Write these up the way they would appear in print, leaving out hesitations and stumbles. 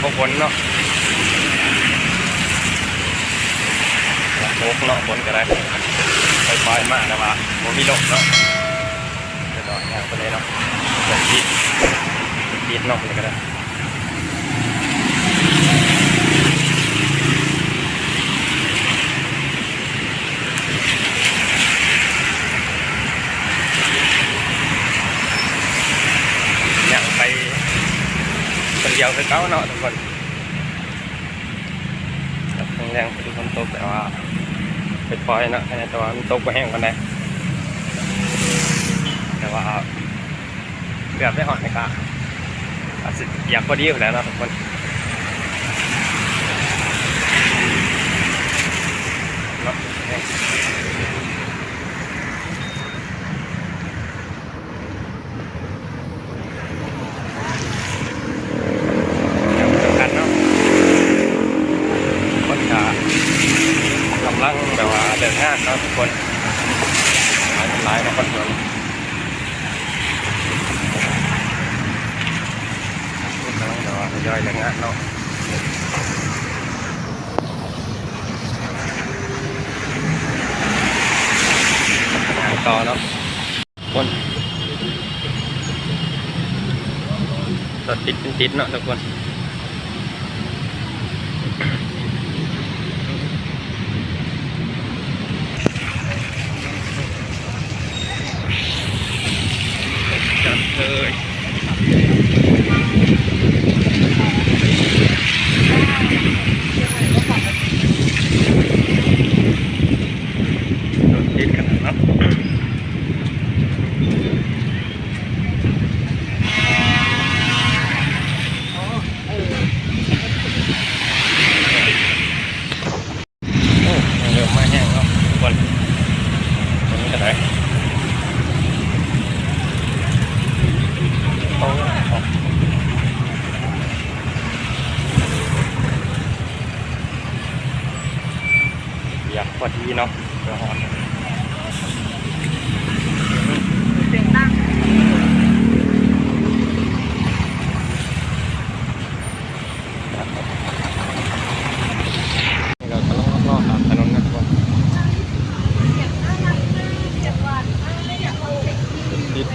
พวกฝนเนาะโกเนาะฝนก็ได้ค่อยๆมากนะว่าผมมีลมเนาะเดี๋ยวอย่างตัวนี้เนาะดิดเนาะนี่ก็ได้อย่างไปคนเดียวคือเก้าเนาะทุกคนแรงๆคือคนตกแต่ว่าเป็นปล่อยเนาะแต่ว่ามันตกไปแห้งกันได้แต่ว่าเกือบได้หอดในกาอยากพอดีอยู่แล้วเนาะทุกคนเนาะกำลังแบบว่าเดินห้างเนาะทุกคนหลายมาคนเดียวกำลังแบบว่าย่อยเดินห้างเนาะงานต่อเนาะคนรถติดเนาะทุกคนเลยติดกันเนาะเริ่มมาแห้งเนาะทุกคนนี้ก็ได้อยากพอดีเนาะเดี๋ยวหอนเสียงดังนี่เรากำลังลอดถนนนะทุกคนติด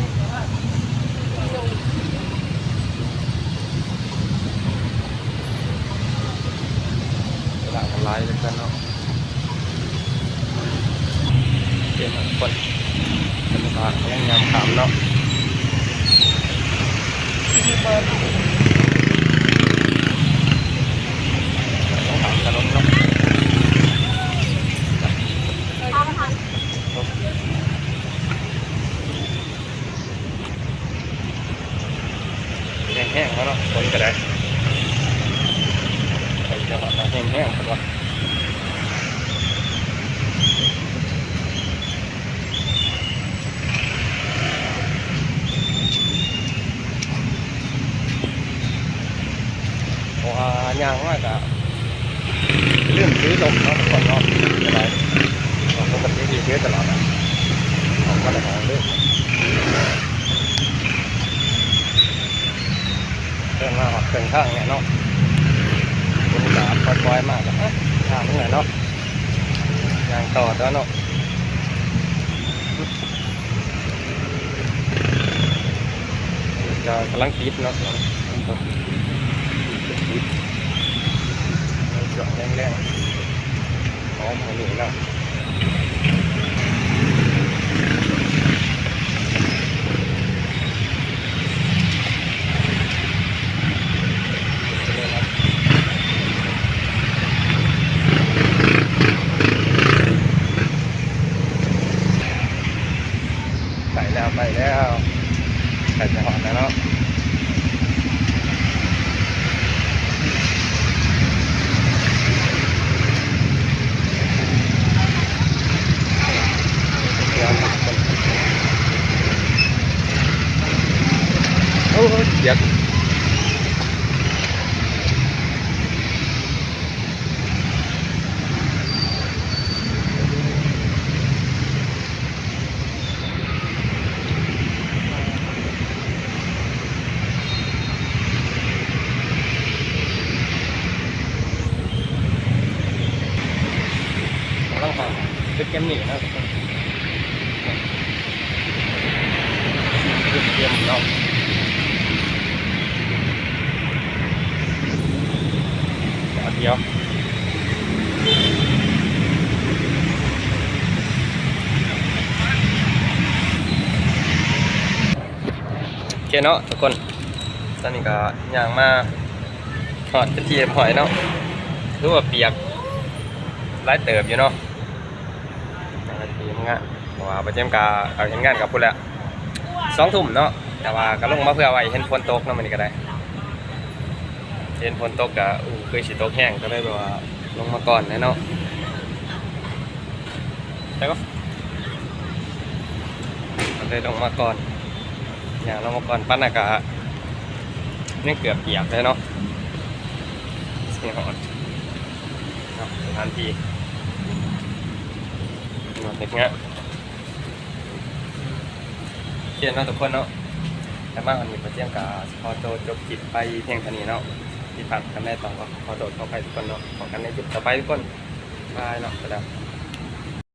หลากหลายเลยกันเนาะเดี๋ยวคนเป็นทางยังยำขามเนาะต้องขามถนนเนาะแห้งๆแล้วเนาะคนก็ได้ไปจังหวัดแห้งๆก่อนย่างมากอะเรื่องซื้อลงเนาะทุกคนเนาะอะไรปกติดีซื้อตลอดนะผมก็เลยของเรื่องมาหักเป็นข้างเนี่ยเนาะคุณสามปล่อยมากอะทางนี่เนาะย่างต่อแล้วเนาะจะกำลังคิดเนาะจอดแรงๆหอมหัวหนีแล้วไปแล้วใส่จะหอมแล้วเนาะเดี๋ยว จุดเกมหนีนะทุกคนจุดเกมเนาะเดียวโอเคเนาะทุกคนตอนนี้ก็ย่างมาหอดเป็นที่หอยเนาะรู้ว่าเปียกไล่เติบอยู่เนาะทีมงานว่าประจำการเอาเห็นงานกับพุ่นแหละ2 ทุ่มเนาะแต่ว่าก็ลงมาเพื่อไว้เห็นฝนตกเนาะมันนี่ก็ได้เห็นฝนตกก็เคยสิตกแห้งก็เลยแบบว่าลงมาก่อนนะเนาะใช่ปะก็เลยลงมาก่อนอย่างลงมาก่อนปั้นอากาศนี่เกือบเปียกเลยเนาะเสียงหอนเนาะสถานที่นอนเด็กเงี้ยเขียนเนาะทุกคนเนาะแต่มากอันนี้ประเจียงกาพอโตจบจิตไปเพียงเท่านี้เนาะที่ผ่านกันได้ต่อก็ขอโดดเข้าไปทุกคนเนาะขอกันในจุดต่อไปทุกคนบายเนาะไปแล้ว